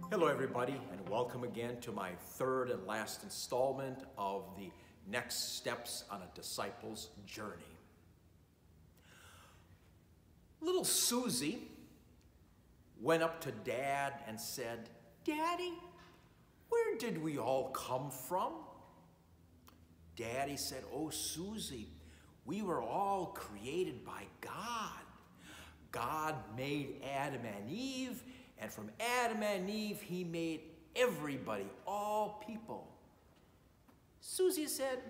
Hello everybody, and welcome again to my third and last installment of the Next Steps on a Disciple's Journey. Little Susie went up to Dad and said, "Daddy, where did we all come from?" Daddy said, "Oh, Susie, we were all created by God. God made Adam and Eve, and from Adam and Eve, he made everybody, all people." Susie said,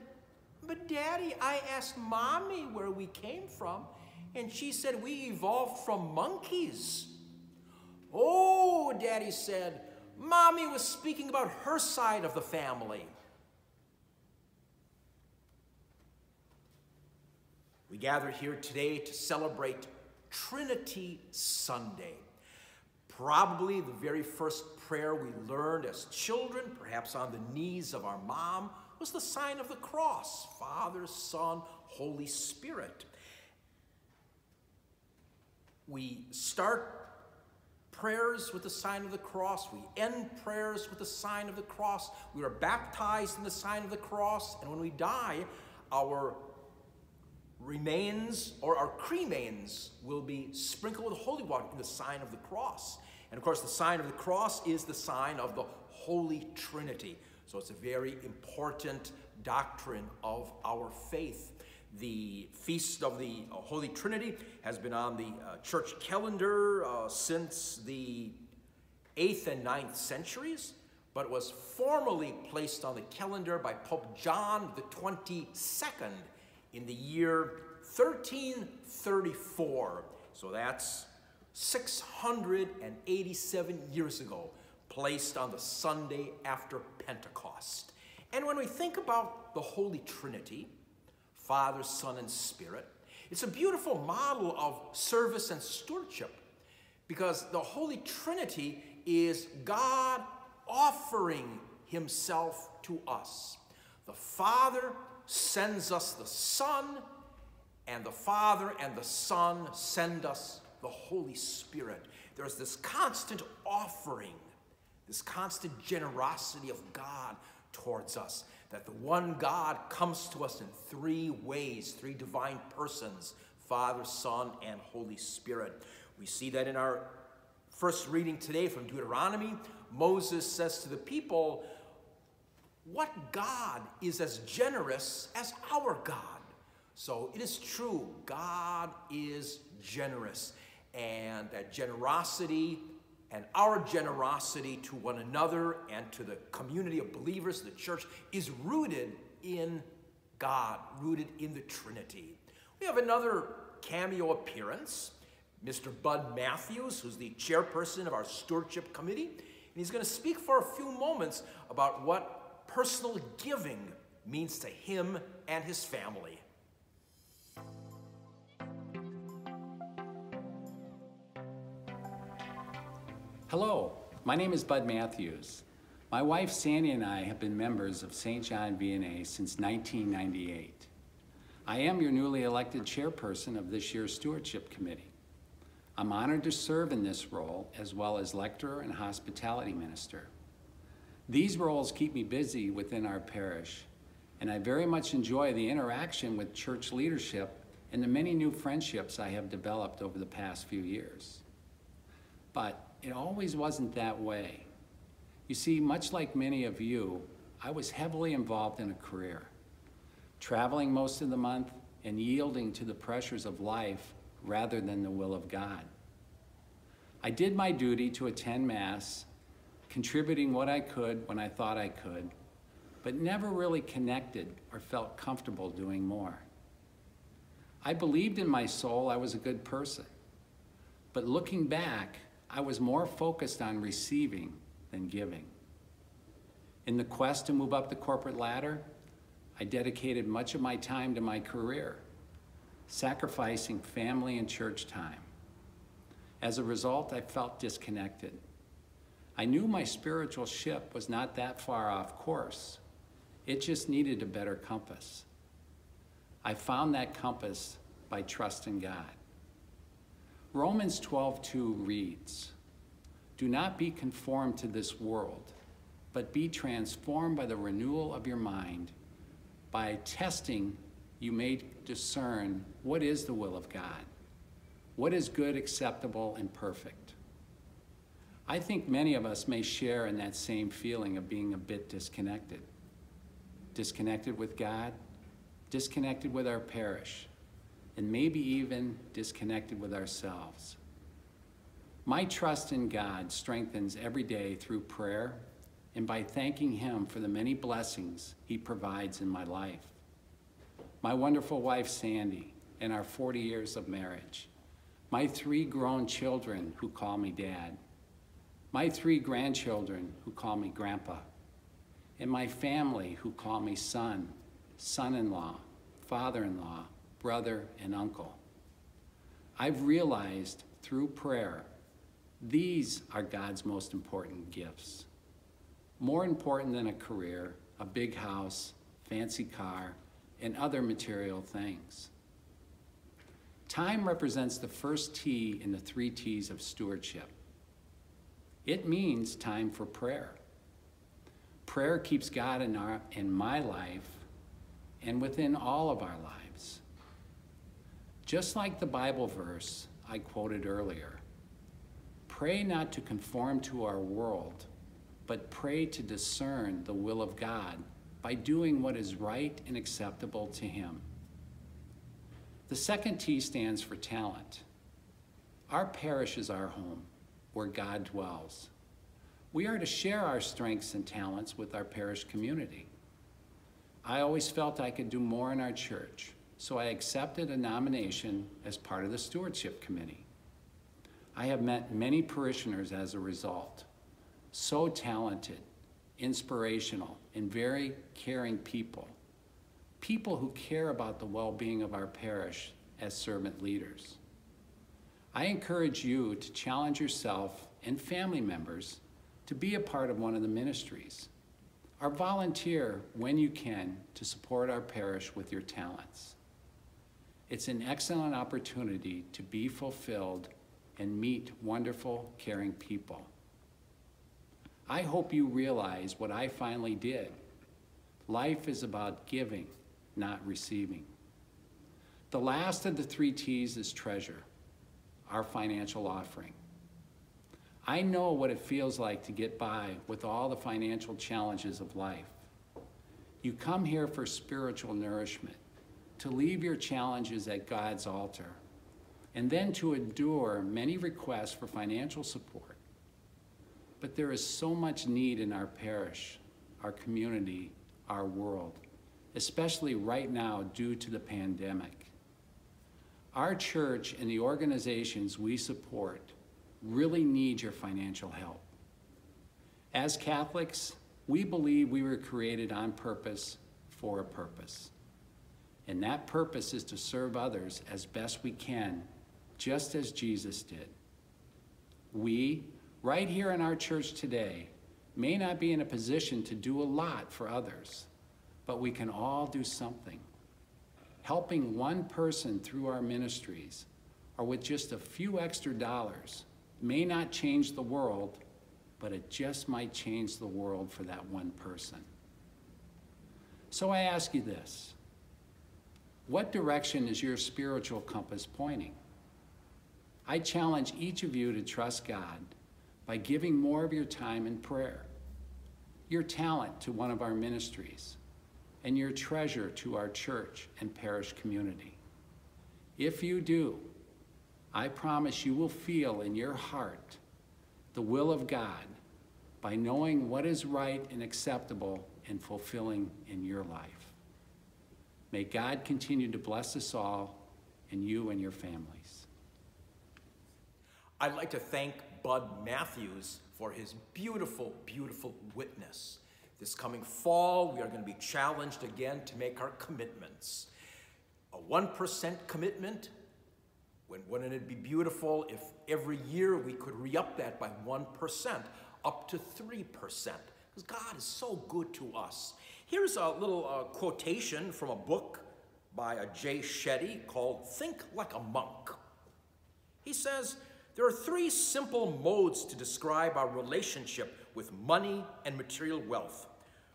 "But Daddy, I asked Mommy where we came from, and she said we evolved from monkeys." "Oh," Daddy said, "Mommy was speaking about her side of the family." We gather here today to celebrate Trinity Sunday. Probably the very first prayer we learned as children, perhaps on the knees of our mom, was the sign of the cross: Father, Son, Holy Spirit. We start prayers with the sign of the cross. We end prayers with the sign of the cross. We are baptized in the sign of the cross. And when we die, our remains or our cremains will be sprinkled with holy water in the sign of the cross. And of course, the sign of the cross is the sign of the Holy Trinity. So it's a very important doctrine of our faith. The Feast of the Holy Trinity has been on the church calendar since the 8th and 9th centuries, but it was formally placed on the calendar by Pope John the 22nd in the year 1334. So that's 687 years ago, placed on the Sunday after Pentecost. And when we think about the Holy Trinity, Father, Son, and Spirit, it's a beautiful model of service and stewardship, because the Holy Trinity is God offering himself to us. The Father sends us the Son, and the Father and the Son send us the Holy Spirit. There's this constant offering, this constant generosity of God towards us, that the one God comes to us in three ways, three divine persons: Father, Son, and Holy Spirit. We see that in our first reading today from Deuteronomy. Moses says to the people, "What God is as generous as our God?" So it is true, God is generous. And that generosity and our generosity to one another and to the community of believers, the church, is rooted in God, rooted in the Trinity. We have another cameo appearance, Mr. Bud Matthews, who's the chairperson of our stewardship committee. And he's going to speak for a few moments about what personal giving means to him and his family. Hello, my name is Bud Matthews. My wife Sandy and I have been members of St. John V&A since 1998. I am your newly elected chairperson of this year's stewardship committee. I'm honored to serve in this role, as well as lecturer and hospitality minister. These roles keep me busy within our parish, and I very much enjoy the interaction with church leadership and the many new friendships I have developed over the past few years. But it always wasn't that way. You see, much like many of you, I was heavily involved in a career, traveling most of the month and yielding to the pressures of life rather than the will of God. I did my duty to attend Mass, contributing what I could when I thought I could, but never really connected or felt comfortable doing more. I believed in my soul I was a good person, but looking back, I was more focused on receiving than giving. In the quest to move up the corporate ladder, I dedicated much of my time to my career, sacrificing family and church time. As a result, I felt disconnected. I knew my spiritual ship was not that far off course. It just needed a better compass. I found that compass by trusting God. Romans 12:2 reads, Do not be conformed to this world, but be transformed by the renewal of your mind. By testing, you may discern what is the will of God, what is good, acceptable, and perfect. I think many of us may share in that same feeling of being a bit disconnected. Disconnected with God, disconnected with our parish, and maybe even disconnected with ourselves. My trust in God strengthens every day through prayer and by thanking Him for the many blessings He provides in my life. My wonderful wife, Sandy, and our 40 years of marriage. My 3 grown children who call me Dad. My 3 grandchildren who call me Grandpa. And my family who call me son, son-in-law, father-in-law, brother, and uncle. I've realized through prayer, these are God's most important gifts. More important than a career, a big house, fancy car, and other material things. Time represents the first T in the 3 T's of stewardship. It means time for prayer. Prayer keeps God in my life and within all of our lives. Just like the Bible verse I quoted earlier, pray not to conform to our world, but pray to discern the will of God by doing what is right and acceptable to Him. The second T stands for talent. Our parish is our home, where God dwells. We are to share our strengths and talents with our parish community. I always felt I could do more in our church, so I accepted a nomination as part of the stewardship committee. I have met many parishioners as a result. So talented, inspirational, and very caring people. People who care about the well-being of our parish as servant leaders. I encourage you to challenge yourself and family members to be a part of one of the ministries, or volunteer when you can to support our parish with your talents. It's an excellent opportunity to be fulfilled and meet wonderful, caring people. I hope you realize what I finally did. Life is about giving, not receiving. The last of the 3 T's is treasure, our financial offering. I know what it feels like to get by with all the financial challenges of life. You come here for spiritual nourishment, to leave your challenges at God's altar, and then to endure many requests for financial support. But there is so much need in our parish, our community, our world, especially right now due to the pandemic. Our church and the organizations we support really need your financial help. As Catholics, we believe we were created on purpose for a purpose. And that purpose is to serve others as best we can, just as Jesus did. We, right here in our church today, may not be in a position to do a lot for others, but we can all do something. Helping one person through our ministries, or with just a few extra dollars, may not change the world, but it just might change the world for that one person. So I ask you this: what direction is your spiritual compass pointing? I challenge each of you to trust God by giving more of your time in prayer, your talent to one of our ministries, and your treasure to our church and parish community. If you do, I promise you will feel in your heart the will of God by knowing what is right and acceptable and fulfilling in your life. May God continue to bless us all and you and your families. I'd like to thank Bud Matthews for his beautiful, beautiful witness. This coming fall, we are going to be challenged again to make our commitments. A 1% commitment. Wouldn't it be beautiful if every year we could re-up that by 1%, up to 3%? Because God is so good to us. Here's a little quotation from a book by Jay Shetty called Think Like a Monk. He says, There are three simple modes to describe our relationship with money and material wealth.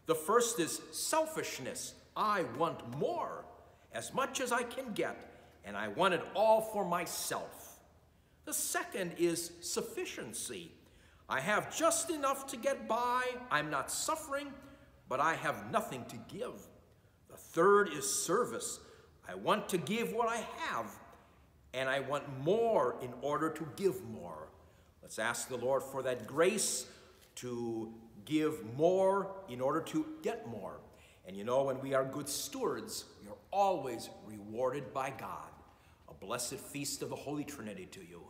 The first is selfishness. I want more, as much as I can get, and I want it all for myself. The second is sufficiency. I have just enough to get by. I'm not suffering, but I have nothing to give. The third is service. I want to give what I have, and I want more in order to give more. Let's ask the Lord for that grace to give more in order to get more. And you know, when we are good stewards, we are always rewarded by God. A blessed feast of the Holy Trinity to you.